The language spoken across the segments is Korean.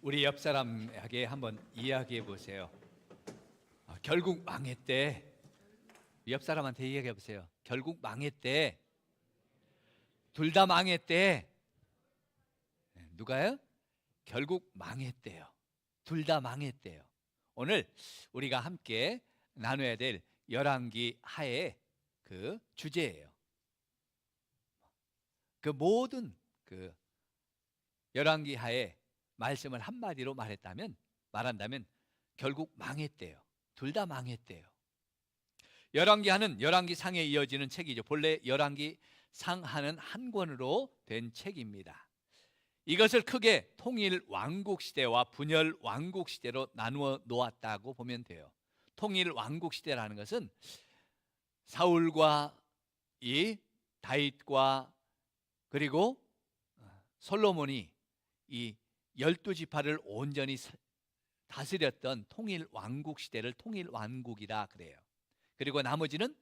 우리 옆 사람에게 한번 이야기해 보세요. 결국 망했대. 옆 사람한테 이야기해 보세요. 결국 망했대. 둘 다 망했대. 누가요? 결국 망했대요. 둘 다 망했대요. 오늘 우리가 함께 나눠야 될 열왕기 하의 그 주제예요. 그 모든 그 열왕기 하의 말씀을 한마디로 말한다면 결국 망했대요. 둘 다 망했대요. 열왕기 하는 열왕기 상에 이어지는 책이죠. 본래 열왕기 상하는 한 권으로 된 책입니다. 이것을 크게 통일 왕국 시대와 분열 왕국 시대로 나누어 놓았다고 보면 돼요. 통일 왕국 시대라는 것은 사울과 이 다윗과 그리고 솔로몬이 이 12지파를 온전히 다스렸던 통일 왕국 시대를 통일 왕국이라 그래요. 그리고 나머지는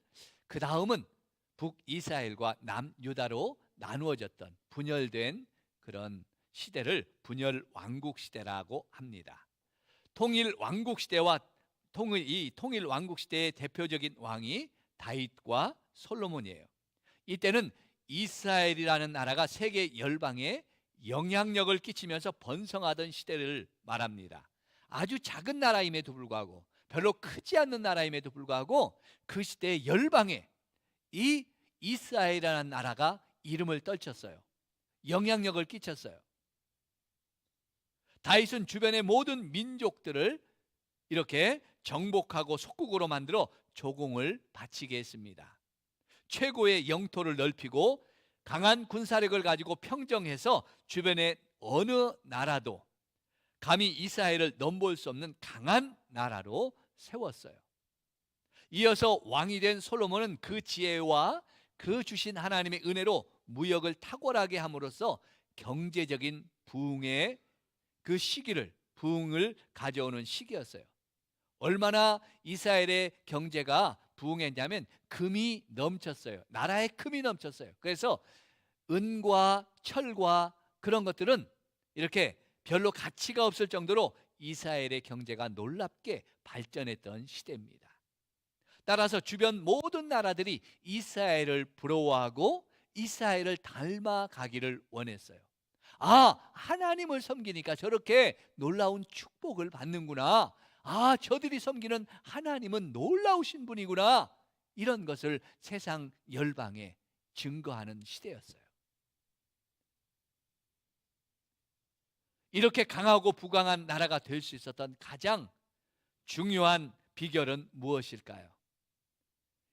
그 다음은 북이스라엘과 남유다로 나누어졌던 분열된 그런 시대를 분열 왕국 시대라고 합니다. 통일 왕국 시대와 이 통일 왕국 시대의 대표적인 왕이 다윗과 솔로몬이에요. 이때는 이스라엘이라는 나라가 세계 열방에 영향력을 끼치면서 번성하던 시대를 말합니다. 아주 작은 나라임에도 불구하고, 별로 크지 않는 나라임에도 불구하고 그 시대의 열방에 이 이스라엘이라는 나라가 이름을 떨쳤어요. 영향력을 끼쳤어요. 다윗은 주변의 모든 민족들을 이렇게 정복하고 속국으로 만들어 조공을 바치게 했습니다. 최고의 영토를 넓히고 강한 군사력을 가지고 평정해서 주변의 어느 나라도 감히 이스라엘을 넘볼 수 없는 강한 나라로 세웠어요. 이어서 왕이 된 솔로몬은 그 지혜와 그 주신 하나님의 은혜로 무역을 탁월하게 함으로써 경제적인 부흥의 그 시기를, 부흥을 가져오는 시기였어요. 얼마나 이스라엘의 경제가 부흥했냐면 금이 넘쳤어요. 나라에 금이 넘쳤어요. 그래서 은과 철과 그런 것들은 이렇게 별로 가치가 없을 정도로 이스라엘의 경제가 놀랍게 발전했던 시대입니다. 따라서 주변 모든 나라들이 이스라엘을 부러워하고 이스라엘을 닮아가기를 원했어요. 하나님을 섬기니까 저렇게 놀라운 축복을 받는구나. 저들이 섬기는 하나님은 놀라우신 분이구나. 이런 것을 세상 열방에 증거하는 시대였어요. 이렇게 강하고 부강한 나라가 될 수 있었던 가장 중요한 비결은 무엇일까요?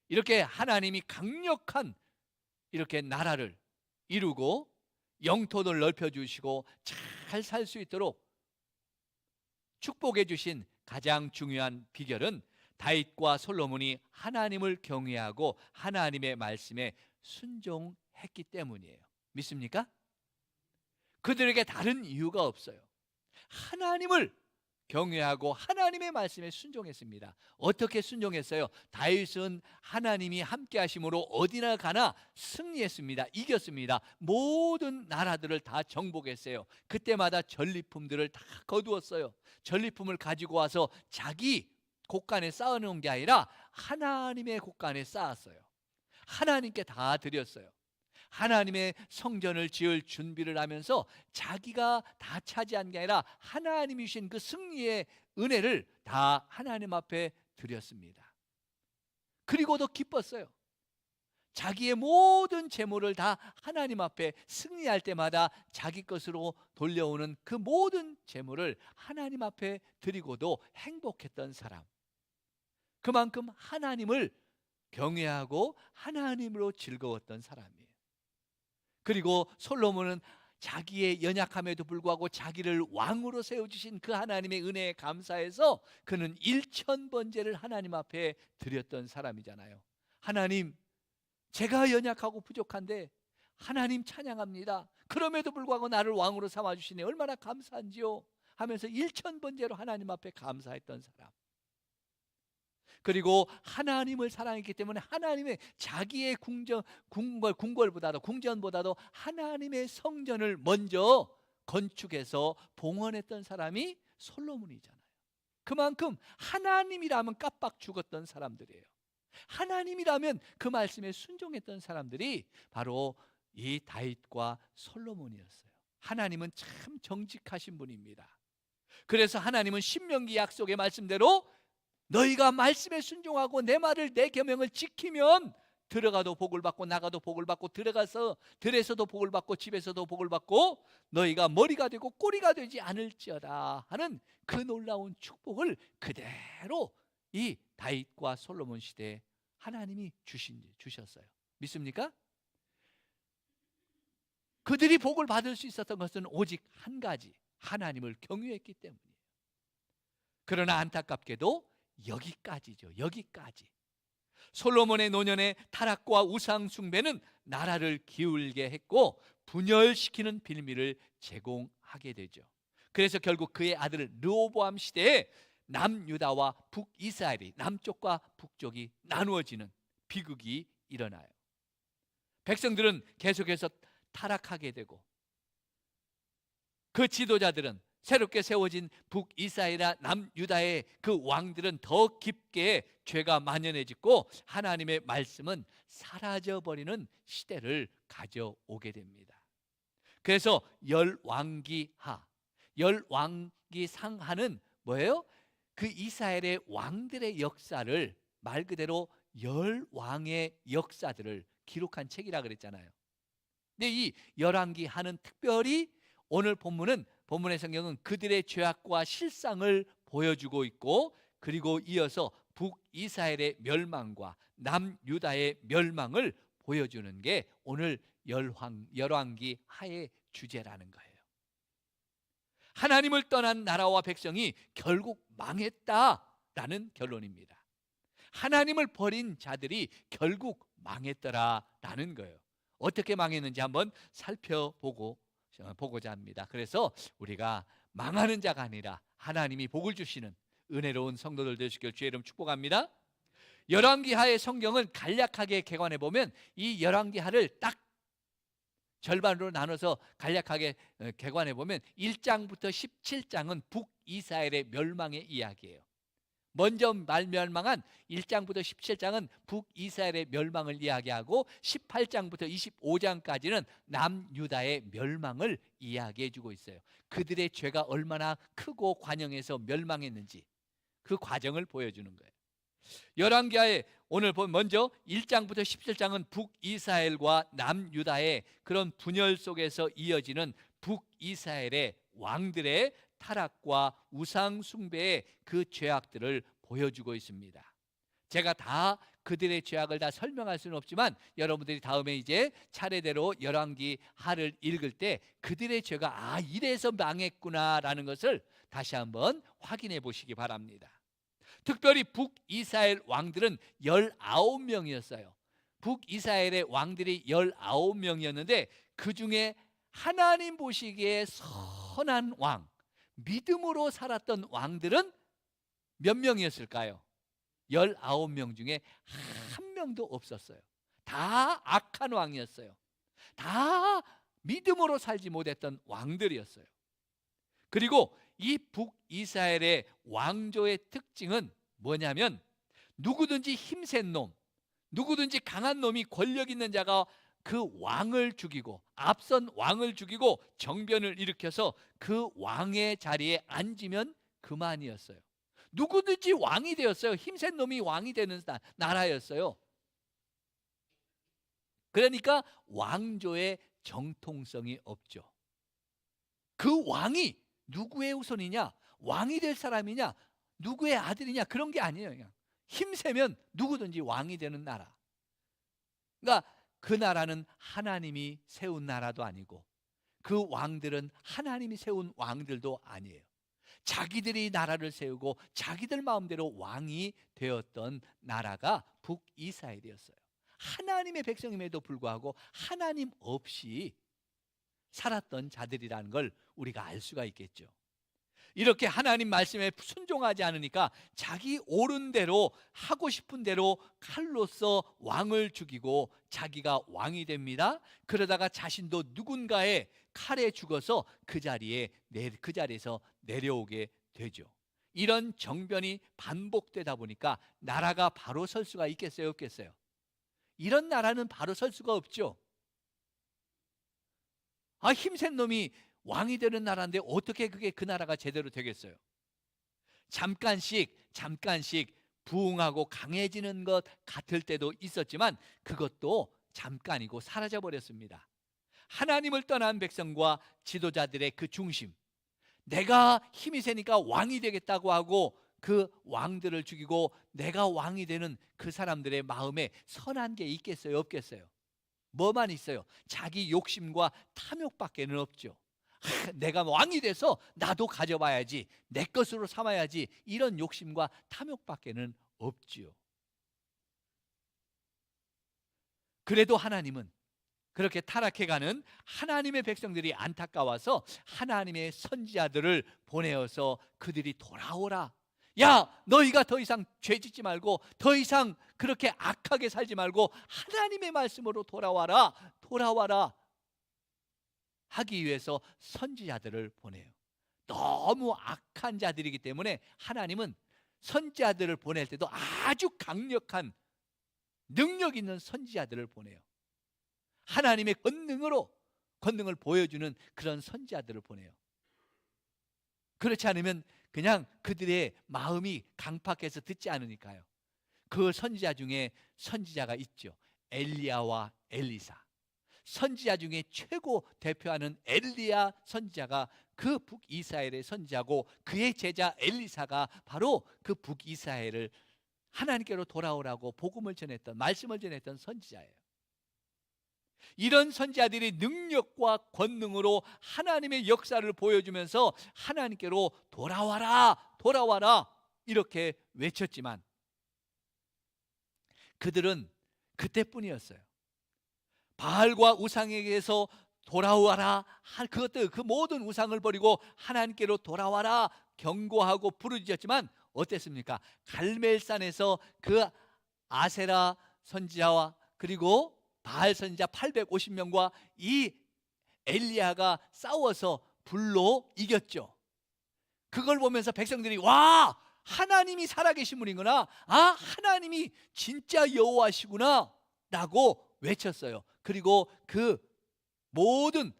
이렇게 하나님이 강력한 이렇게 나라를 이루고 영토를 넓혀주시고 잘 살 수 있도록 축복해 주신 가장 중요한 비결은 다윗과 솔로몬이 하나님을 경외하고 하나님의 말씀에 순종했기 때문이에요. 믿습니까? 그들에게 다른 이유가 없어요. 하나님을 경외하고 하나님의 말씀에 순종했습니다. 어떻게 순종했어요? 다윗은 하나님이 함께 하심으로 어디나 가나 승리했습니다. 이겼습니다. 모든 나라들을 다 정복했어요. 그때마다 전리품들을 다 거두었어요. 전리품을 가지고 와서 자기 곳간에 쌓아놓은 게 아니라 하나님의 곳간에 쌓았어요. 하나님께 다 드렸어요. 하나님의 성전을 지을 준비를 하면서 자기가 다 차지한 게 아니라 하나님이 주신 그 승리의 은혜를 다 하나님 앞에 드렸습니다. 그리고도 기뻤어요. 자기의 모든 재물을 다 하나님 앞에 승리할 때마다 자기 것으로 돌려오는 그 모든 재물을 하나님 앞에 드리고도 행복했던 사람, 그만큼 하나님을 경외하고 하나님으로 즐거웠던 사람이에요. 그리고 솔로몬은 자기의 연약함에도 불구하고 자기를 왕으로 세워주신 그 하나님의 은혜에 감사해서 그는 1000번제를 하나님 앞에 드렸던 사람이잖아요. 하나님, 제가 연약하고 부족한데 하나님 찬양합니다. 그럼에도 불구하고 나를 왕으로 삼아주시니 얼마나 감사한지요 하면서 1000번제로 하나님 앞에 감사했던 사람. 그리고 하나님을 사랑했기 때문에 하나님의 자기의 궁궐보다도 궁전보다도 하나님의 성전을 먼저 건축해서 봉헌했던 사람이 솔로몬이잖아요. 그만큼 하나님이라면 깜빡 죽었던 사람들이에요. 하나님이라면 그 말씀에 순종했던 사람들이 바로 이 다윗과 솔로몬이었어요. 하나님은 참 정직하신 분입니다. 그래서 하나님은 신명기 약속의 말씀대로 너희가 말씀에 순종하고 내 말을, 내 계명을 지키면 들어가도 복을 받고 나가도 복을 받고, 들어가서 들에서도 복을 받고 집에서도 복을 받고 너희가 머리가 되고 꼬리가 되지 않을지어다 하는 그 놀라운 축복을 그대로 이 다윗과 솔로몬 시대에 하나님이 주셨어요. 믿습니까? 그들이 복을 받을 수 있었던 것은 오직 한 가지, 하나님을 경외했기 때문이에요. 그러나 안타깝게도 여기까지죠. 여기까지. 솔로몬의 노년의 타락과 우상 숭배는 나라를 기울게 했고 분열시키는 빌미를 제공하게 되죠. 그래서 결국 그의 아들 르호보암 시대에 남유다와 북이스라엘이, 남쪽과 북쪽이 나누어지는 비극이 일어나요. 백성들은 계속해서 타락하게 되고 그 지도자들은, 새롭게 세워진 북이스라엘이나 남유다의 그 왕들은 더 깊게 죄가 만연해지고 하나님의 말씀은 사라져버리는 시대를 가져오게 됩니다. 그래서 열왕기하, 열왕기상하는 뭐예요? 그 이스라엘의 왕들의 역사를, 말 그대로 열왕의 역사들을 기록한 책이라 그랬잖아요. 근데 이 열왕기하는 특별히 오늘 본문의 성경은 그들의 죄악과 실상을 보여주고 있고, 그리고 이어서 북이스라엘의 멸망과 남유다의 멸망을 보여주는 게 오늘 열왕기하의 주제라는 거예요. 하나님을 떠난 나라와 백성이 결국 망했다라는 결론입니다. 하나님을 버린 자들이 결국 망했더라라는 거예요. 어떻게 망했는지 한번 살펴보고자 합니다. 그래서 우리가 망하는 자가 아니라 하나님이 복을 주시는 은혜로운 성도들 되시길 주의 이름 축복합니다. 열왕기하의 성경은 간략하게 개관해 보면 이 열왕기하를 딱 절반으로 나눠서 간략하게 개관해 보면 1장부터 17장은 북이스라엘의 멸망의 이야기예요. 먼저 멸망한 1장부터 17장은 북이스라엘의 멸망을 이야기하고 18장부터 25장까지는 남유다의 멸망을 이야기해 주고 있어요. 그들의 죄가 얼마나 크고 관영해서 멸망했는지 그 과정을 보여주는 거예요. 열왕기하에 오늘 보면 먼저 1장부터 17장은 북이스라엘과 남유다의 그런 분열 속에서 이어지는 북이스라엘의 왕들의 타락과 우상 숭배의 그 죄악들을 보여주고 있습니다. 제가 다 그들의 죄악을 다 설명할 수는 없지만 여러분들이 다음에 이제 차례대로 열왕기하를 읽을 때 그들의 죄가 이래서 망했구나라는 것을 다시 한번 확인해 보시기 바랍니다. 특별히 북이스라엘 왕들은 19명이었어요. 북이스라엘의 왕들이 19명이었는데 그 중에 하나님 보시기에 선한 왕, 믿음으로 살았던 왕들은 몇 명이었을까요? 19명 중에 한 명도 없었어요. 다 악한 왕이었어요. 다 믿음으로 살지 못했던 왕들이었어요. 그리고 이 북이스라엘의 왕조의 특징은 뭐냐면 누구든지 힘센 놈, 누구든지 강한 놈이 권력 있는 자가 그 왕을 죽이고, 앞선 왕을 죽이고 정변을 일으켜서 그 왕의 자리에 앉으면 그만이었어요. 누구든지 왕이 되었어요. 힘센 놈이 왕이 되는 나라였어요. 그러니까 왕조의 정통성이 없죠. 그 왕이 누구의 후손이냐, 왕이 될 사람이냐, 누구의 아들이냐, 그런 게 아니에요. 그냥 힘세면 누구든지 왕이 되는 나라. 그러니까 그 나라는 하나님이 세운 나라도 아니고 그 왕들은 하나님이 세운 왕들도 아니에요. 자기들이 나라를 세우고 자기들 마음대로 왕이 되었던 나라가 북이스라엘이었어요. 하나님의 백성임에도 불구하고 하나님 없이 살았던 자들이라는 걸 우리가 알 수가 있겠죠. 이렇게 하나님 말씀에 순종하지 않으니까 자기 옳은 대로 하고 싶은 대로 칼로서 왕을 죽이고 자기가 왕이 됩니다. 그러다가 자신도 누군가의 칼에 죽어서 그 자리에서 내려오게 되죠. 이런 정변이 반복되다 보니까 나라가 바로 설 수가 있겠어요, 없겠어요? 이런 나라는 바로 설 수가 없죠. 힘센 놈이 왕이 되는 나라인데 어떻게 그게 그 나라가 제대로 되겠어요? 잠깐씩 부흥하고 강해지는 것 같을 때도 있었지만 그것도 잠깐이고 사라져 버렸습니다. 하나님을 떠난 백성과 지도자들의 그 중심, 내가 힘이 세니까 왕이 되겠다고 하고 그 왕들을 죽이고 내가 왕이 되는 그 사람들의 마음에 선한 게 있겠어요, 없겠어요? 뭐만 있어요? 자기 욕심과 탐욕밖에는 없죠. 내가 왕이 돼서 나도 가져봐야지, 내 것으로 삼아야지, 이런 욕심과 탐욕밖에는 없지요. 그래도 하나님은 그렇게 타락해가는 하나님의 백성들이 안타까워서 하나님의 선지자들을 보내어서 그들이 돌아오라, 야, 너희가 더 이상 죄짓지 말고 더 이상 그렇게 악하게 살지 말고 하나님의 말씀으로 돌아와라 하기 위해서 선지자들을 보내요. 너무 악한 자들이기 때문에 하나님은 선지자들을 보낼 때도 아주 강력한 능력 있는 선지자들을 보내요. 하나님의 권능을 보여주는 그런 선지자들을 보내요. 그렇지 않으면 그냥 그들의 마음이 강팍해서 듣지 않으니까요. 그 선지자 중에 선지자가 있죠. 엘리야와 엘리사. 선지자 중에 최고 대표하는 엘리야 선지자가 그 북이스라엘의 선지자고, 그의 제자 엘리사가 바로 그 북이스라엘을 하나님께로 돌아오라고 복음을 전했던, 말씀을 전했던 선지자예요. 이런 선지자들이 능력과 권능으로 하나님의 역사를 보여주면서 하나님께로 돌아와라 이렇게 외쳤지만 그들은 그때뿐이었어요. 바알과 우상에게서 돌아와라, 그 모든 우상을 버리고 하나님께로 돌아와라 경고하고 부르짖었지만 어땠습니까? 갈멜산에서 그 아세라 선지자와 그리고 바알 선지자 850명과 이 엘리야가 싸워서 불로 이겼죠. 그걸 보면서 백성들이 와, 하나님이 살아계신 분이구나, 하나님이 진짜 여호와시구나 라고 외쳤어요. 그리고 그 모든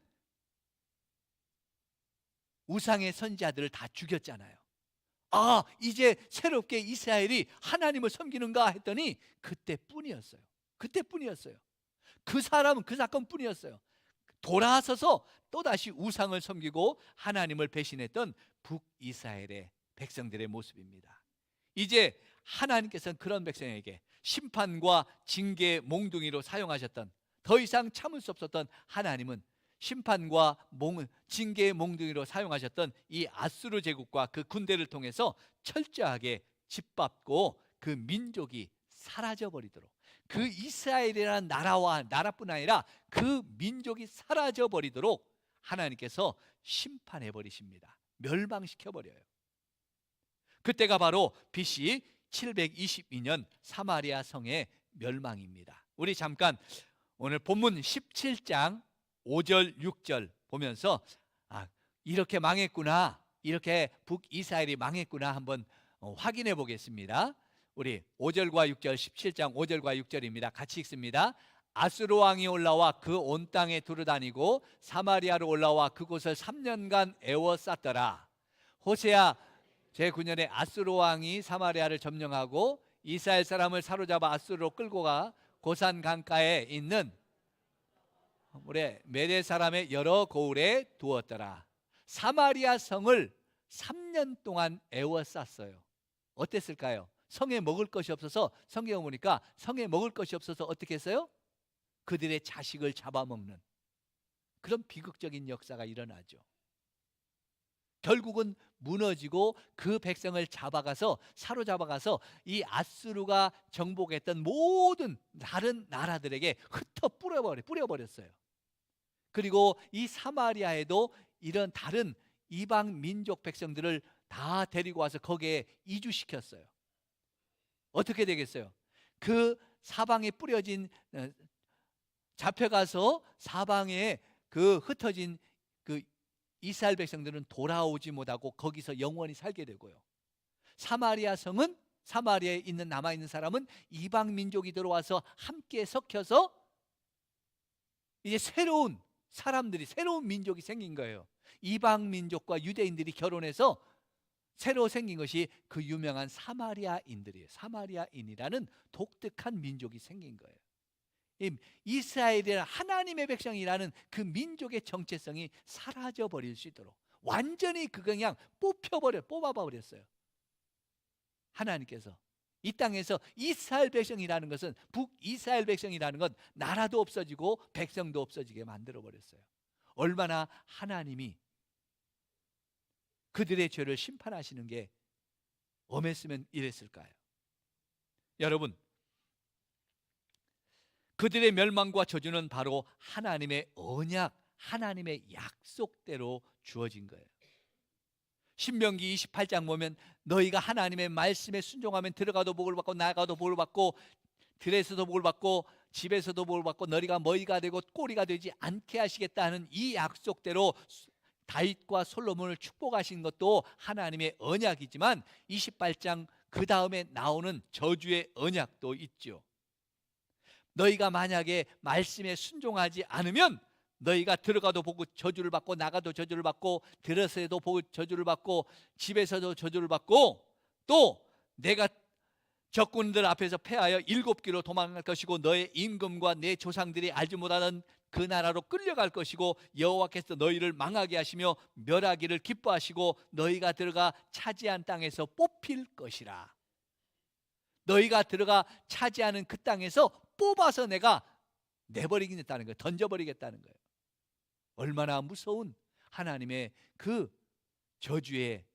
우상의 선지자들을 다 죽였잖아요. 이제 새롭게 이스라엘이 하나님을 섬기는가 했더니 그때뿐이었어요. 그 사건뿐이었어요. 돌아서서 또다시 우상을 섬기고 하나님을 배신했던 북이스라엘의 백성들의 모습입니다. 이제 하나님께서는 그런 백성에게 심판과 징계의 몽둥이로 사용하셨던, 더 이상 참을 수 없었던 하나님은 심판과 징계의 몽둥이로 사용하셨던 이 아수르 제국과 그 군대를 통해서 철저하게 짓밟고 그 민족이 사라져버리도록, 그 이스라엘이라는 나라뿐 아니라 그 민족이 사라져버리도록 하나님께서 심판해버리십니다. 멸망시켜버려요. 그때가 바로 BC 722년 사마리아 성의 멸망입니다. 우리 잠깐 오늘 본문 17장 5절 6절 보면서 이렇게 망했구나, 이렇게 북이스라엘이 망했구나 한번 확인해 보겠습니다. 우리 5절과 6절, 17장 5절과 6절입니다. 같이 읽습니다. 아수르 왕이 올라와 그 온 땅에 두루다니고 사마리아로 올라와 그곳을 3년간 에워쌌더라. 호세아 제9년에 아수르 왕이 사마리아를 점령하고 이스라엘 사람을 사로잡아 아수르로 끌고 가 고산 강가에 있는 우리 메대 사람의 여러 고을에 두었더라. 사마리아 성을 3년 동안 에워쌌어요. 어땠을까요? 성에 먹을 것이 없어서, 성경에 보니까 성에 먹을 것이 없어서 어떻게 했어요? 그들의 자식을 잡아먹는 그런 비극적인 역사가 일어나죠. 결국은 무너지고 그 백성을 사로잡아가서 이 아수르가 정복했던 모든 다른 나라들에게 흩어 뿌려버렸어요. 그리고 이 사마리아에도 이런 다른 이방 민족 백성들을 다 데리고 와서 거기에 이주시켰어요. 어떻게 되겠어요? 그 사방에 뿌려진 잡혀가서 사방에 그 흩어진 그 이스라엘 백성들은 돌아오지 못하고 거기서 영원히 살게 되고요. 사마리아 성은, 사마리아에 있는 남아있는 사람은 이방 민족이 들어와서 함께 섞여서 이제 새로운 사람들이, 새로운 민족이 생긴 거예요. 이방 민족과 유대인들이 결혼해서 새로 생긴 것이 그 유명한 사마리아인들이에요. 사마리아인이라는 독특한 민족이 생긴 거예요. 이스라엘이라는 하나님의 백성이라는 그 민족의 정체성이 사라져 버릴 수 있도록 완전히 그냥 뽑아버렸어요. 하나님께서 이 땅에서 이스라엘 백성이라는 것은, 북이스라엘 백성이라는 건 나라도 없어지고 백성도 없어지게 만들어 버렸어요. 얼마나 하나님이 그들의 죄를 심판하시는 게 엄했으면 이랬을까요? 여러분, 그들의 멸망과 저주는 바로 하나님의 언약, 하나님의 약속대로 주어진 거예요. 신명기 28장 보면 너희가 하나님의 말씀에 순종하면 들어가도 복을 받고 나가도 복을 받고 들에서도 복을 받고 집에서도 복을 받고 너희가 머리가 되고 꼬리가 되지 않게 하시겠다는 이 약속대로 다윗과 솔로몬을 축복하신 것도 하나님의 언약이지만 28장 그 다음에 나오는 저주의 언약도 있죠. 너희가 만약에 말씀에 순종하지 않으면 너희가 들어가도 보고 저주를 받고 나가도 저주를 받고 들어서도 보고 저주를 받고 집에서도 저주를 받고 또 내가 적군들 앞에서 패하여 7길로 도망갈 것이고 너의 임금과 내 조상들이 알지 못하던 그 나라로 끌려갈 것이고 여호와께서 너희를 망하게 하시며 멸하기를 기뻐하시고 너희가 들어가 차지한 땅에서 뽑힐 것이라. 너희가 들어가 차지하는 그 땅에서 뽑아서 내가 내버리겠다는 거예요. 던져버리겠다는 거예요. 얼마나 무서운 하나님의 그 저주의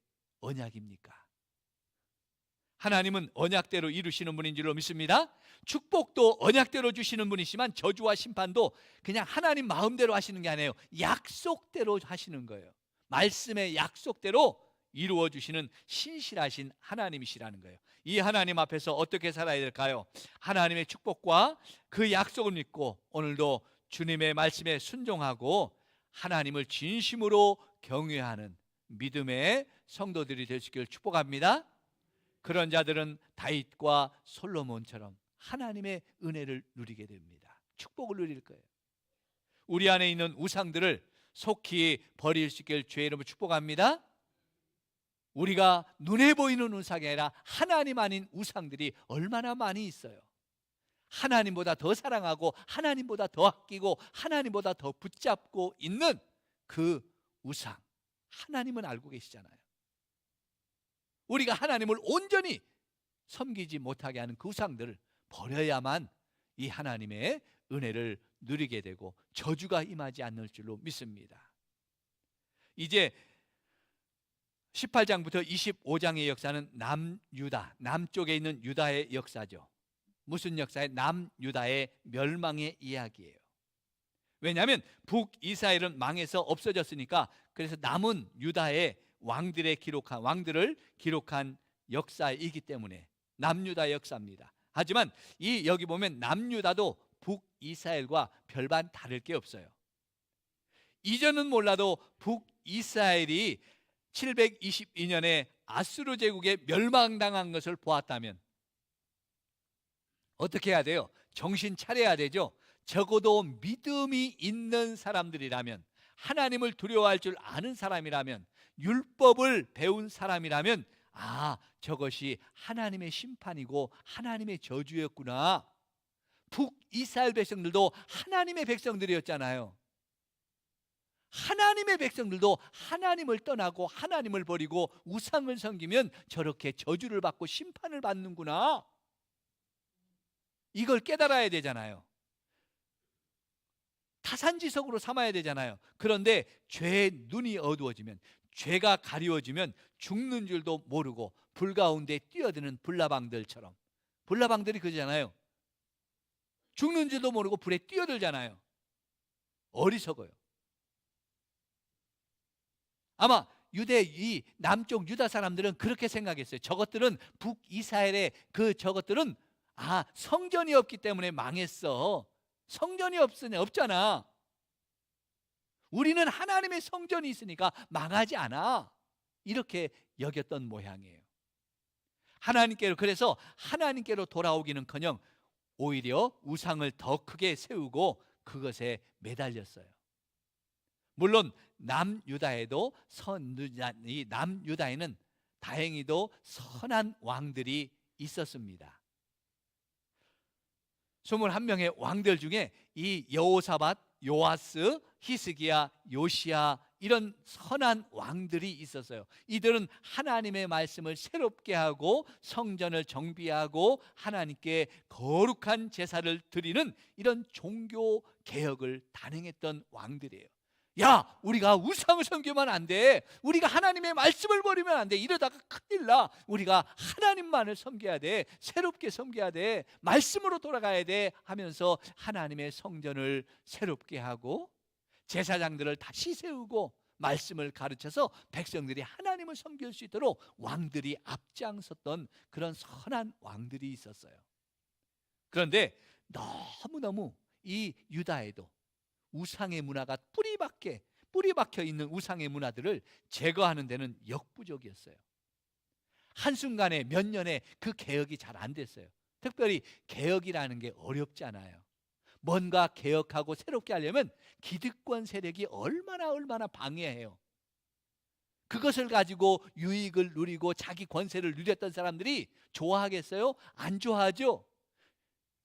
언약입니까? 하나님은 언약대로 이루시는 분인 줄로 믿습니다. 축복도 언약대로 주시는 분이시지만 저주와 심판도 그냥 하나님 마음대로 하시는 게 아니에요. 약속대로 하시는 거예요. 말씀의 약속대로 이루어 주시는 신실하신 하나님이시라는 거예요. 이 하나님 앞에서 어떻게 살아야 될까요? 하나님의 축복과 그 약속을 믿고 오늘도 주님의 말씀에 순종하고 하나님을 진심으로 경외하는 믿음의 성도들이 될 수 있기를 축복합니다. 그런 자들은 다윗과 솔로몬처럼 하나님의 은혜를 누리게 됩니다. 축복을 누릴 거예요. 우리 안에 있는 우상들을 속히 버릴 수 있기를 주의 이름으로 축복합니다. 우리가 눈에 보이는 우상이 아니라 하나님 아닌 우상들이 얼마나 많이 있어요. 하나님보다 더 사랑하고 하나님보다 더 아끼고 하나님보다 더 붙잡고 있는 그 우상, 하나님은 알고 계시잖아요. 우리가 하나님을 온전히 섬기지 못하게 하는 그 우상들을 버려야만 이 하나님의 은혜를 누리게 되고 저주가 임하지 않을 줄로 믿습니다. 이제 18장부터 25장의 역사는 남유다, 남쪽에 있는 유다의 역사죠. 무슨 역사에? 남유다의 멸망의 이야기예요. 왜냐하면 북이스라엘은 망해서 없어졌으니까 그래서 남은 유다의 왕들을 기록한 역사이기 때문에 남유다의 역사입니다. 하지만 여기 보면 남유다도 북이스라엘과 별반 다를 게 없어요. 이전은 몰라도 북이스라엘이 722년에 아수르 제국에 멸망당한 것을 보았다면 어떻게 해야 돼요? 정신 차려야 되죠. 적어도 믿음이 있는 사람들이라면, 하나님을 두려워할 줄 아는 사람이라면, 율법을 배운 사람이라면 저것이 하나님의 심판이고 하나님의 저주였구나. 북이스라엘 백성들도 하나님의 백성들이었잖아요. 하나님의 백성들도 하나님을 떠나고 하나님을 버리고 우상을 섬기면 저렇게 저주를 받고 심판을 받는구나. 이걸 깨달아야 되잖아요. 타산지석으로 삼아야 되잖아요. 그런데 죄의 눈이 어두워지면, 죄가 가리워지면 죽는 줄도 모르고 불 가운데 뛰어드는 불나방들처럼, 불나방들이 그러잖아요. 죽는 줄도 모르고 불에 뛰어들잖아요. 어리석어요. 아마 이 남쪽 유다 사람들은 그렇게 생각했어요. 저것들은 북이스라엘의 저것들은 성전이 없기 때문에 망했어. 성전이 없잖아. 우리는 하나님의 성전이 있으니까 망하지 않아. 이렇게 여겼던 모양이에요. 그래서 하나님께로 돌아오기는커녕 오히려 우상을 더 크게 세우고 그것에 매달렸어요. 물론 남유다에는 다행히도 선한 왕들이 있었습니다. 21명의 왕들 중에 이 여호사밧, 요아스, 히스기야, 요시야 이런 선한 왕들이 있었어요. 이들은 하나님의 말씀을 새롭게 하고 성전을 정비하고 하나님께 거룩한 제사를 드리는 이런 종교 개혁을 단행했던 왕들이에요. 야, 우리가 우상을 섬기면 안 돼. 우리가 하나님의 말씀을 버리면 안 돼. 이러다가 큰일 나. 우리가 하나님만을 섬겨야 돼. 새롭게 섬겨야 돼. 말씀으로 돌아가야 돼 하면서 하나님의 성전을 새롭게 하고 제사장들을 다시 세우고 말씀을 가르쳐서 백성들이 하나님을 섬길 수 있도록 왕들이 앞장섰던 그런 선한 왕들이 있었어요. 그런데 너무너무 이 유다에도 우상의 문화가 뿌리 박혀 있는 우상의 문화들을 제거하는 데는 역부족이었어요. 한순간에 몇 년에 그 개혁이 잘 안 됐어요. 특별히 개혁이라는 게 어렵잖아요. 뭔가 개혁하고 새롭게 하려면 기득권 세력이 얼마나 방해해요. 그것을 가지고 유익을 누리고 자기 권세를 누렸던 사람들이 좋아하겠어요? 안 좋아하죠.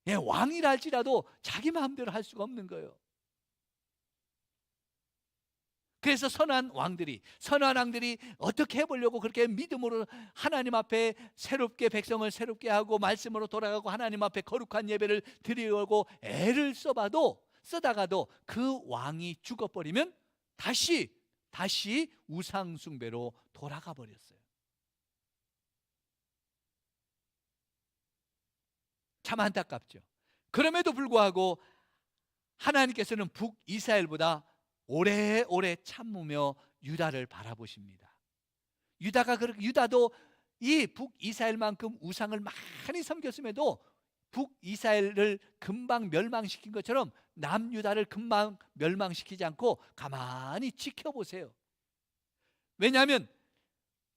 왕이라 할지라도 자기 마음대로 할 수가 없는 거예요. 그래서 선한 왕들이 어떻게 해보려고 그렇게 믿음으로 하나님 앞에 새롭게 백성을 새롭게 하고 말씀으로 돌아가고 하나님 앞에 거룩한 예배를 드리려고 애를 쓰다가도 그 왕이 죽어버리면 다시 우상 숭배로 돌아가 버렸어요. 참 안타깝죠. 그럼에도 불구하고 하나님께서는 북이스라엘보다 오래오래 참으며 유다를 바라보십니다. 유다도 이 북이스라엘만큼 우상을 많이 섬겼음에도 북이스라엘을 금방 멸망시킨 것처럼 남유다를 금방 멸망시키지 않고 가만히 지켜보세요. 왜냐하면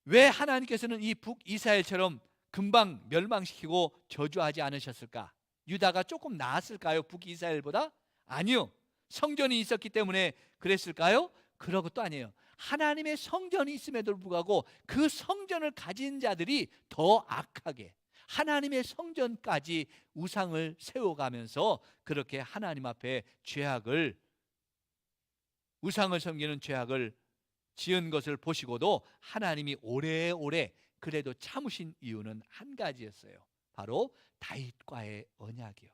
왜 하나님께서는 이 북이스라엘처럼 금방 멸망시키고 저주하지 않으셨을까? 유다가 조금 나았을까요? 북이스라엘보다? 아니요. 성전이 있었기 때문에 그랬을까요? 그런 것도 아니에요. 하나님의 성전이 있음에도 불구하고 그 성전을 가진 자들이 더 악하게 하나님의 성전까지 우상을 세워가면서 그렇게 하나님 앞에 우상을 섬기는 죄악을 지은 것을 보시고도 하나님이 오래오래 그래도 참으신 이유는 한 가지였어요. 바로 다윗과의 언약이요.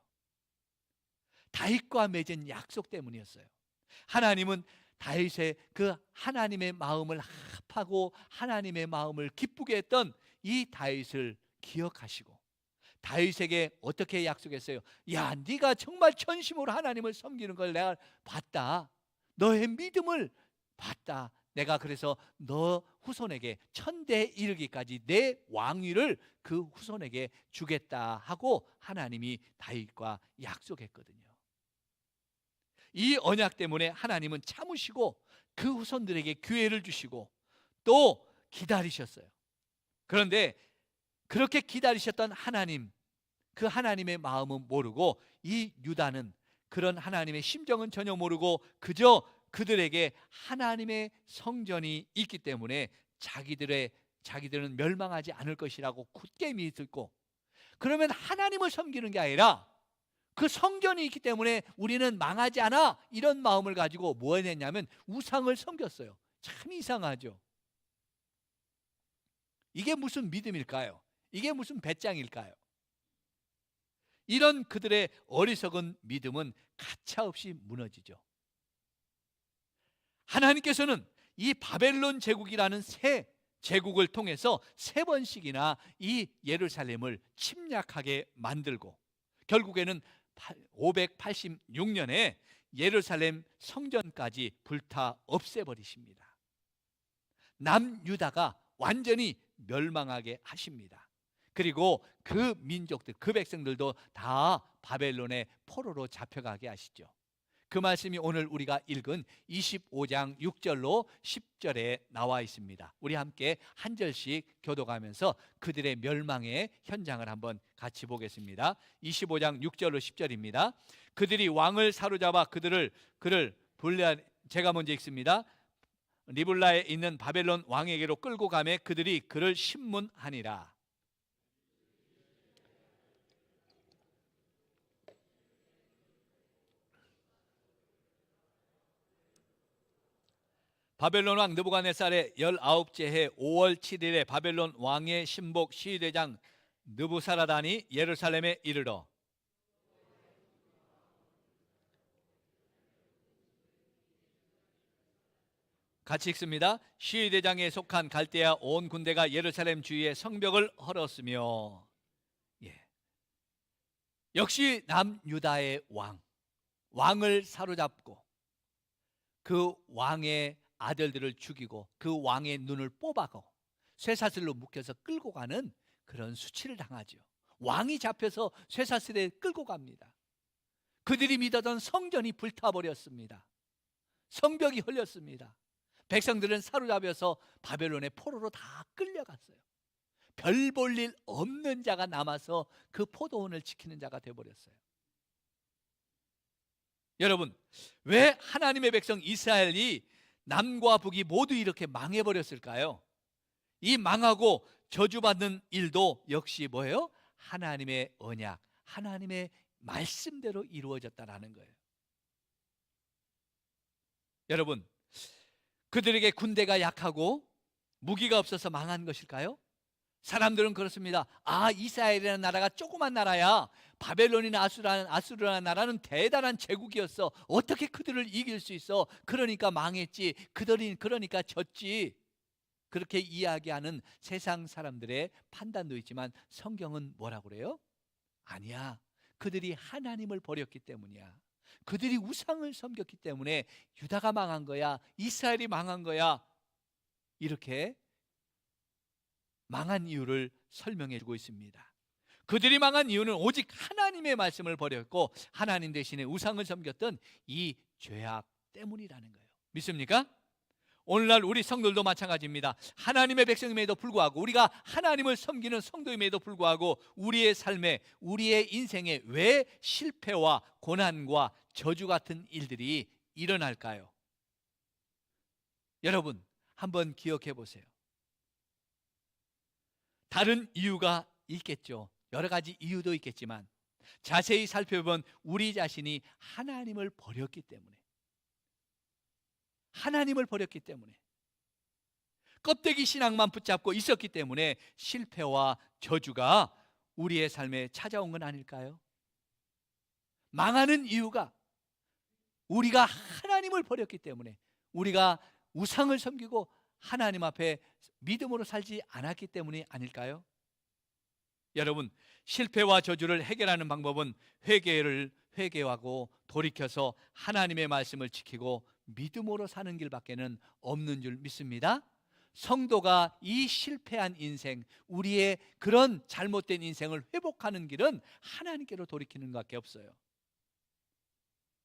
다윗과 맺은 약속 때문이었어요. 하나님은 다윗의 그 하나님의 마음을 합하고 하나님의 마음을 기쁘게 했던 이 다윗을 기억하시고 다윗에게 어떻게 약속했어요? 야, 네가 정말 전심으로 하나님을 섬기는 걸 내가 봤다. 너의 믿음을 봤다. 내가 그래서 너 후손에게 천대 이르기까지 내 왕위를 그 후손에게 주겠다 하고 하나님이 다윗과 약속했거든요. 이 언약 때문에 하나님은 참으시고 그 후손들에게 기회를 주시고 또 기다리셨어요. 그런데 그렇게 기다리셨던 하나님, 그 하나님의 마음은 모르고 이 유다는 그런 하나님의 심정은 전혀 모르고 그저 그들에게 하나님의 성전이 있기 때문에 자기들은 멸망하지 않을 것이라고 굳게 믿고, 그러면 하나님을 섬기는 게 아니라 그 성전이 있기 때문에 우리는 망하지 않아, 이런 마음을 가지고 뭐 했냐면 우상을 섬겼어요. 참 이상하죠. 이게 무슨 믿음일까요? 이게 무슨 배짱일까요? 이런 그들의 어리석은 믿음은 가차없이 무너지죠. 하나님께서는 이 바벨론 제국이라는 새 제국을 통해서 3번씩이나 이 예루살렘을 침략하게 만들고 결국에는 586년에 예루살렘 성전까지 불타 없애버리십니다. 남유다가 완전히 멸망하게 하십니다. 그리고 그 민족들, 그 백성들도 다 바벨론의 포로로 잡혀가게 하시죠. 그 말씀이 오늘 우리가 읽은 25장 6절로 10절에 나와 있습니다. 우리 함께 한 절씩 교독하면서 그들의 멸망의 현장을 한번 같이 보겠습니다. 25장 6절로 10절입니다. 그들이 왕을 사로잡아 그를 제가 먼저 읽습니다. 리블라에 있는 바벨론 왕에게로 끌고 가매 그들이 그를 신문하니라. 바벨론 왕 느부갓네살의 19째 해 5월 7일에 바벨론 왕의 신복 시위대장 느부사라단이 예루살렘에 이르러 같이 읽습니다. 시위대장에 속한 갈대아 온 군대가 예루살렘 주위의 성벽을 헐었으며, 역시 남유다의 왕을 사로잡고 그 왕의 아들들을 죽이고 그 왕의 눈을 뽑아고 쇠사슬로 묶여서 끌고 가는 그런 수치를 당하죠. 왕이 잡혀서 쇠사슬에 끌고 갑니다. 그들이 믿었던 성전이 불타버렸습니다. 성벽이 헐렸습니다. 백성들은 사로잡혀서 바벨론의 포로로 다 끌려갔어요. 별 볼 일 없는 자가 남아서 그 포도원을 지키는 자가 되어버렸어요. 여러분, 왜 하나님의 백성 이스라엘이 남과 북이 모두 이렇게 망해버렸을까요? 이 망하고 저주받는 일도 역시 뭐예요? 하나님의 언약, 하나님의 말씀대로 이루어졌다라는 거예요. 여러분, 그들에게 군대가 약하고 무기가 없어서 망한 것일까요? 사람들은 그렇습니다. 이스라엘이라는 나라가 조그만 나라야. 바벨론이나 아수르라는 나라는 대단한 제국이었어. 어떻게 그들을 이길 수 있어? 그러니까 망했지. 그들이 그러니까 졌지. 그렇게 이야기하는 세상 사람들의 판단도 있지만 성경은 뭐라고 그래요? 아니야. 그들이 하나님을 버렸기 때문이야. 그들이 우상을 섬겼기 때문에 유다가 망한 거야. 이스라엘이 망한 거야. 이렇게 망한 이유를 설명해 주고 있습니다. 그들이 망한 이유는 오직 하나님의 말씀을 버렸고 하나님 대신에 우상을 섬겼던 이 죄악 때문이라는 거예요. 믿습니까? 오늘날 우리 성도들도 마찬가지입니다. 하나님의 백성임에도 불구하고, 우리가 하나님을 섬기는 성도임에도 불구하고 우리의 삶에, 우리의 인생에 왜 실패와 고난과 저주 같은 일들이 일어날까요? 여러분, 한번 기억해 보세요. 다른 이유가 있겠죠. 여러 가지 이유도 있겠지만 자세히 살펴보면 우리 자신이 하나님을 버렸기 때문에, 하나님을 버렸기 때문에, 껍데기 신앙만 붙잡고 있었기 때문에 실패와 저주가 우리의 삶에 찾아온 건 아닐까요? 망하는 이유가 우리가 하나님을 버렸기 때문에, 우리가 우상을 섬기고 하나님 앞에 믿음으로 살지 않았기 때문이 아닐까요? 여러분, 실패와 저주를 해결하는 방법은 회개하고 돌이켜서 하나님의 말씀을 지키고 믿음으로 사는 길밖에는 없는 줄 믿습니다. 성도가 이 실패한 인생, 우리의 그런 잘못된 인생을 회복하는 길은 하나님께로 돌이키는 것밖에 없어요.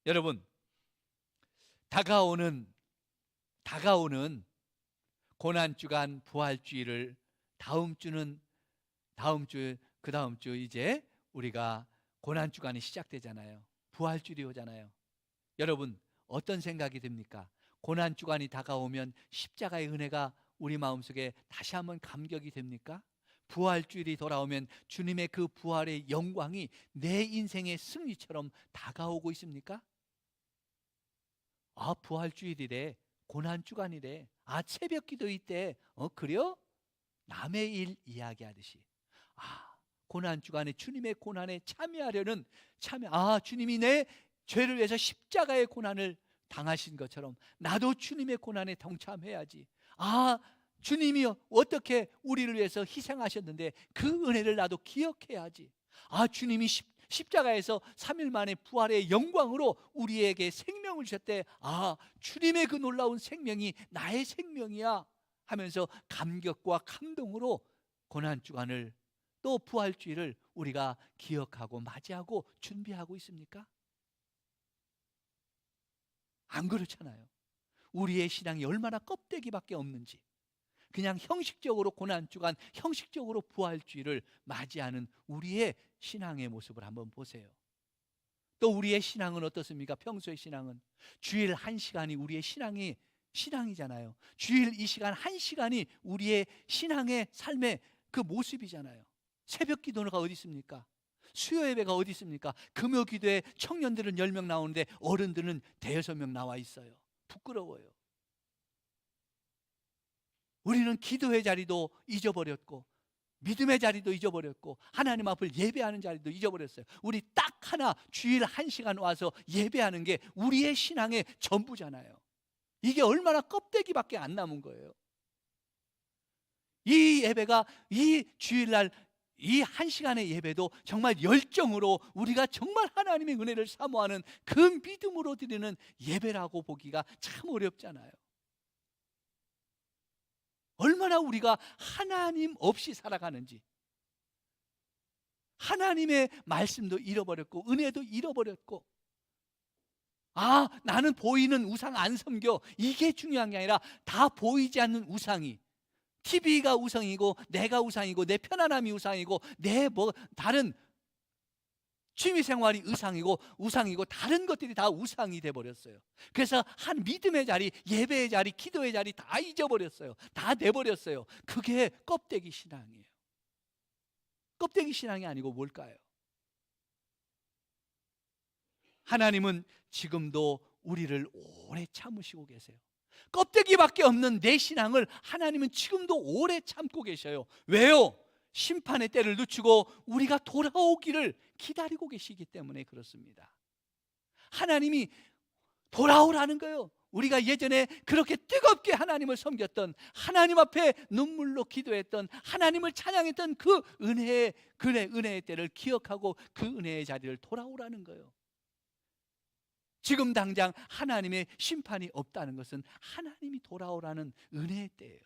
여러분, 다가오는 고난주간 부활주일을 다음 주 이제 우리가 고난주간이 시작되잖아요. 부활주일이 오잖아요. 여러분, 어떤 생각이 듭니까? 고난주간이 다가오면 십자가의 은혜가 우리 마음속에 다시 한번 감격이 됩니까? 부활주일이 돌아오면 주님의 그 부활의 영광이 내 인생의 승리처럼 다가오고 있습니까? 부활주일이래, 고난주간이래, 새벽기도 있대. 그래요? 남의 일 이야기하듯이 고난주간에 주님의 고난에 참여하려는 주님이 내 죄를 위해서 십자가의 고난을 당하신 것처럼 나도 주님의 고난에 동참해야지. 주님이 어떻게 우리를 위해서 희생하셨는데 그 은혜를 나도 기억해야지. 주님이 십자가에서 3일 만에 부활의 영광으로 우리에게 생명을 주셨대. 주님의 그 놀라운 생명이 나의 생명이야. 하면서 감격과 감동으로 고난주간을 또 부활주일을 우리가 기억하고 맞이하고 준비하고 있습니까? 안 그렇잖아요. 우리의 신앙이 얼마나 껍데기밖에 없는지, 그냥 형식적으로 고난주간, 형식적으로 부활주일을 맞이하는 우리의 신앙의 모습을 한번 보세요. 또 우리의 신앙은 어떻습니까? 평소의 신앙은 주일 1시간이 우리의 신앙이잖아요. 주일 이 시간 1시간이 우리의 신앙의 삶의 그 모습이잖아요. 새벽 기도가 어디 있습니까? 수요 예배가 어디 있습니까? 금요 기도에 청년들은 10명 나오는데 어른들은 5-6명 나와 있어요. 부끄러워요. 우리는 기도의 자리도 잊어버렸고, 믿음의 자리도 잊어버렸고, 하나님 앞을 예배하는 자리도 잊어버렸어요. 우리 딱 하나 주일 1시간 와서 예배하는 게 우리의 신앙의 전부잖아요. 이게 얼마나 껍데기밖에 안 남은 거예요. 이 예배가, 이 주일날 이 1시간의 예배도 정말 열정으로 우리가 정말 하나님의 은혜를 사모하는 그 믿음으로 드리는 예배라고 보기가 참 어렵잖아요. 얼마나 우리가 하나님 없이 살아가는지, 하나님의 말씀도 잃어버렸고 은혜도 잃어버렸고, 나는 보이는 우상 안 섬겨, 이게 중요한 게 아니라 다 보이지 않는 우상이, TV가 우상이고 내가 우상이고 내 편안함이 우상이고 내 다른 취미생활이 우상이고 다른 것들이 다 우상이 돼버렸어요. 그래서 한 믿음의 자리, 예배의 자리, 기도의 자리 다 잊어버렸어요. 다 내버렸어요. 그게 껍데기 신앙이에요. 껍데기 신앙이 아니고 뭘까요? 하나님은 지금도 우리를 오래 참으시고 계세요. 껍데기밖에 없는 내 신앙을 하나님은 지금도 오래 참고 계셔요. 왜요? 심판의 때를 늦추고 우리가 돌아오기를 기다리고 계시기 때문에 그렇습니다. 하나님이 돌아오라는 거예요. 우리가 예전에 그렇게 뜨겁게 하나님을 섬겼던, 하나님 앞에 눈물로 기도했던, 하나님을 찬양했던 그 은혜의 때를 기억하고 그 은혜의 자리를 돌아오라는 거예요. 지금 당장 하나님의 심판이 없다는 것은 하나님이 돌아오라는 은혜의 때예요.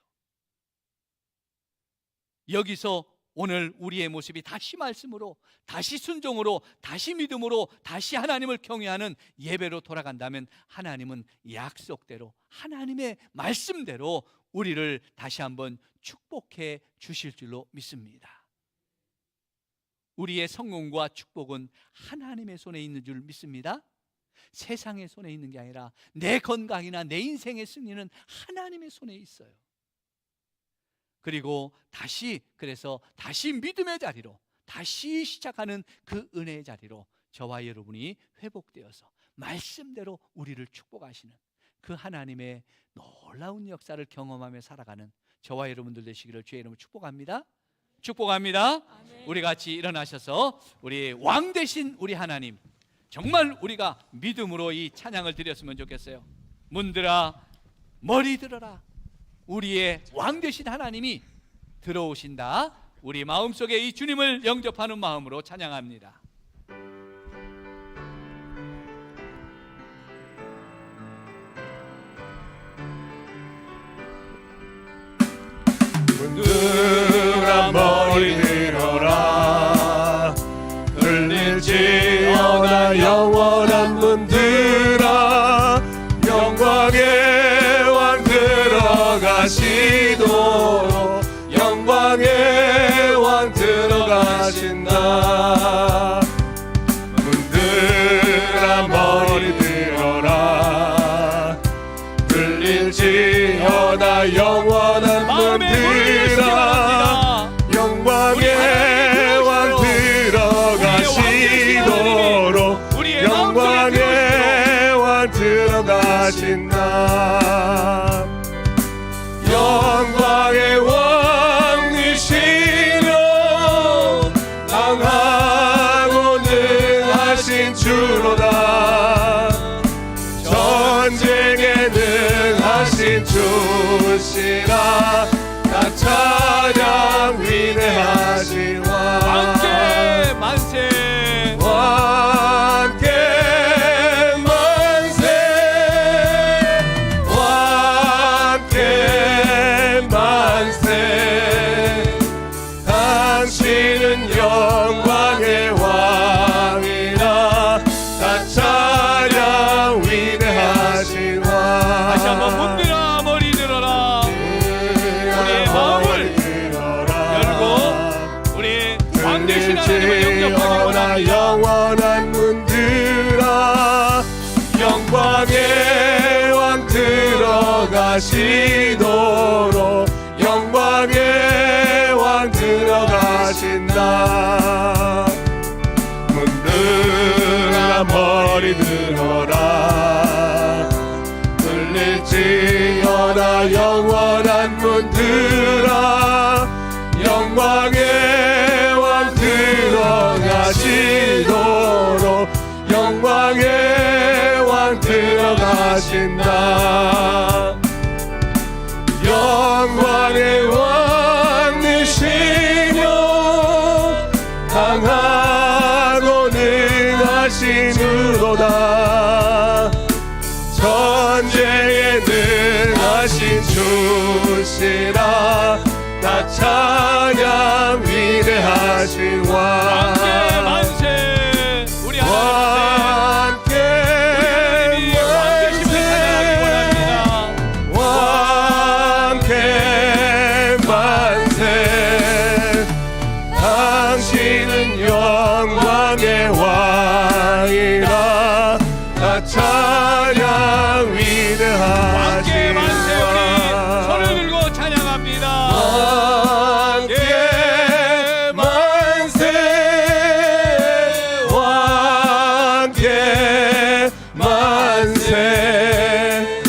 여기서 오늘 우리의 모습이 다시 말씀으로, 다시 순종으로, 다시 믿음으로, 다시 하나님을 경외하는 예배로 돌아간다면 하나님은 약속대로, 하나님의 말씀대로 우리를 다시 한번 축복해 주실 줄로 믿습니다. 우리의 성공과 축복은 하나님의 손에 있는 줄 믿습니다. 세상의 손에 있는 게 아니라 내 건강이나 내 인생의 승리는 하나님의 손에 있어요. 그리고 그래서 다시 믿음의 자리로, 다시 시작하는 그 은혜의 자리로 저와 여러분이 회복되어서 말씀대로 우리를 축복하시는 그 하나님의 놀라운 역사를 경험하며 살아가는 저와 여러분들 되시기를 주의 이름으로 축복합니다. 축복합니다. 아멘. 우리 같이 일어나셔서 우리 왕 되신 우리 하나님, 정말 우리가 믿음으로 이 찬양을 드렸으면 좋겠어요. 문들아 머리 들어라, 우리의 왕 되신 하나님이 들어오신다. 우리 마음속에 이 주님을 영접하는 마음으로 찬양합니다. 문들아 머리 들어라, 들릴지어다 영원한 문들아, 영광의 왕 들어가시도록, 영광의 왕 들어가신다. 문들아 머리 들어라, 들릴지어다 영원한 문들아, 영광의 왕 들어가시도록, 영광의 왕 들어가신다. 영광의 왕이시며 강하고 능하신 주로다, 전쟁에 능하신 주시라. 나 찬양 위대하신 왕, 만세 만세 왕께 만세, 왕께 만세. 하시도록 영광의 왕 들어가신다. 문들아 머리 들어라. 들릴지어다 영원한 문들아. 영광의 왕 들어가시도록 영광의 왕 들어가신다. 영광의 왕이시며 강하고 능하시도다. 전쟁에 능하신 주시라. 다 찬양 위대하신 왕. 만세 우리 왕께 왕께 만세. 당신은 영광의 왕이라. 다 찬양 위대하신 왕. 손을 들고 찬양합니다. 왕께 만세. 왕께 만세.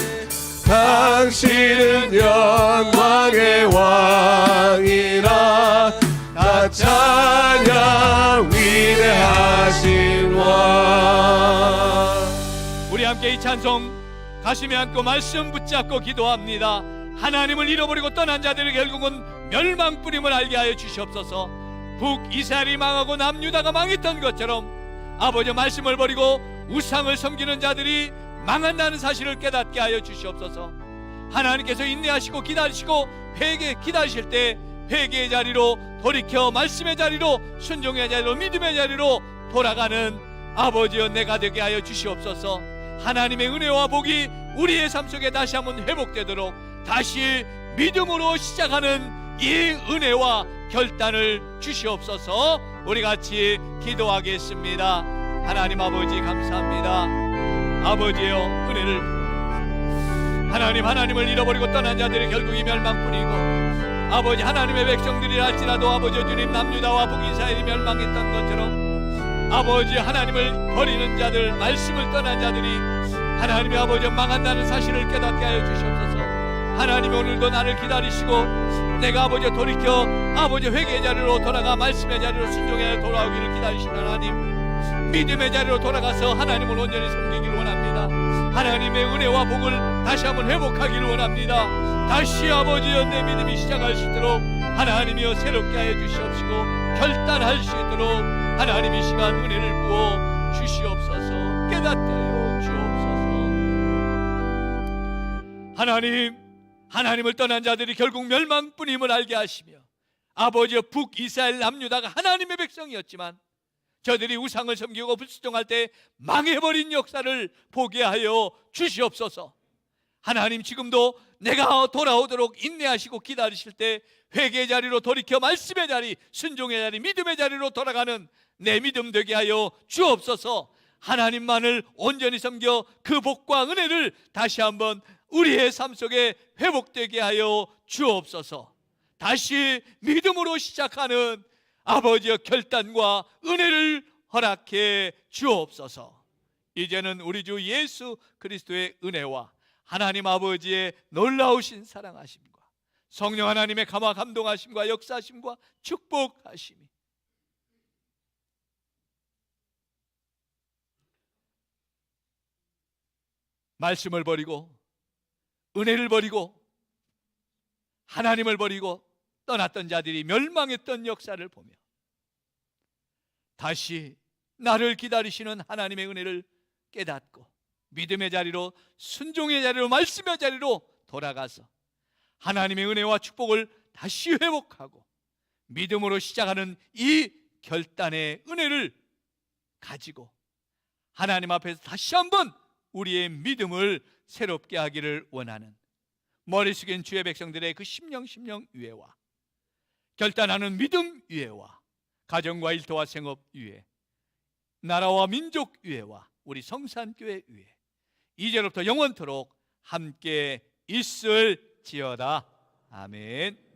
당신은 영광의 왕이라. 다 찬양 위대하신 왕. 우리 함께 이 찬송 가슴에 안고 말씀 붙잡고 기도합니다. 하나님을 잃어버리고 떠난 자들이 결국은 멸망뿐임을 알게 하여 주시옵소서. 북이스라엘이 망하고 남유다가 망했던 것처럼 아버지 말씀을 버리고 우상을 섬기는 자들이 망한다는 사실을 깨닫게 하여 주시옵소서. 하나님께서 인내하시고 기다리시고 기다리실 때 회개의 자리로 돌이켜 말씀의 자리로 순종의 자리로 믿음의 자리로 돌아가는 아버지여 내가 되게 하여 주시옵소서. 하나님의 은혜와 복이 우리의 삶 속에 다시 한번 회복되도록 다시 믿음으로 시작하는 이 은혜와 결단을 주시옵소서. 우리 같이 기도하겠습니다. 하나님 아버지 감사합니다. 아버지여 은혜를 하나님을 잃어버리고 떠난 자들이 결국 이 멸망뿐이고 아버지 하나님의 백성들이라 할지라도 아버지 주님 남유다와 북이스라엘이 멸망했던 것처럼 아버지 하나님을 버리는 자들 말씀을 떠난 자들이 하나님의 아버지 망한다는 사실을 깨닫게 하여 주시옵소서. 하나님 오늘도 나를 기다리시고 내가 아버지 돌이켜 아버지 회개의 자리로 돌아가 말씀의 자리로 순종해 돌아오기를 기다리시는 하나님, 믿음의 자리로 돌아가서 하나님을 온전히 섬기기를 원합니다. 하나님의 은혜와 복을 다시 한번 회복하기를 원합니다. 다시 아버지여 내 믿음이 시작할 수 있도록 하나님이여 새롭게 하여 주시옵시고 결단할 수 있도록 하나님 이 시간 은혜를 부어 주시옵소서. 깨닫게 하여 주옵소서. 하나님을 떠난 자들이 결국 멸망뿐임을 알게 하시며 아버지여 북이스라엘 남유다가 하나님의 백성이었지만 저들이 우상을 섬기고 불순종할 때 망해버린 역사를 보게 하여 주시옵소서. 하나님 지금도 내가 돌아오도록 인내하시고 기다리실 때 회개의 자리로 돌이켜 말씀의 자리, 순종의 자리, 믿음의 자리로 돌아가는 내 믿음 되게 하여 주옵소서. 하나님만을 온전히 섬겨 그 복과 은혜를 다시 한번 우리의 삶 속에 회복되게 하여 주옵소서. 다시 믿음으로 시작하는 아버지의 결단과 은혜를 허락해 주옵소서. 이제는 우리 주 예수 그리스도의 은혜와 하나님 아버지의 놀라우신 사랑하심과 성령 하나님의 감화 감동하심과 역사하심과 축복하심이 말씀을 버리고 은혜를 버리고 하나님을 버리고 떠났던 자들이 멸망했던 역사를 보며 다시 나를 기다리시는 하나님의 은혜를 깨닫고 믿음의 자리로 순종의 자리로 말씀의 자리로 돌아가서 하나님의 은혜와 축복을 다시 회복하고 믿음으로 시작하는 이 결단의 은혜를 가지고 하나님 앞에서 다시 한번 우리의 믿음을 새롭게 하기를 원하는 머리 숙인 주의 백성들의 그 심령 위에와 결단하는 믿음 위에와 가정과 일터와 생업 위에 나라와 민족 위에와 우리 성산교회 위에 이제로부터 영원토록 함께 있을지어다. 아멘.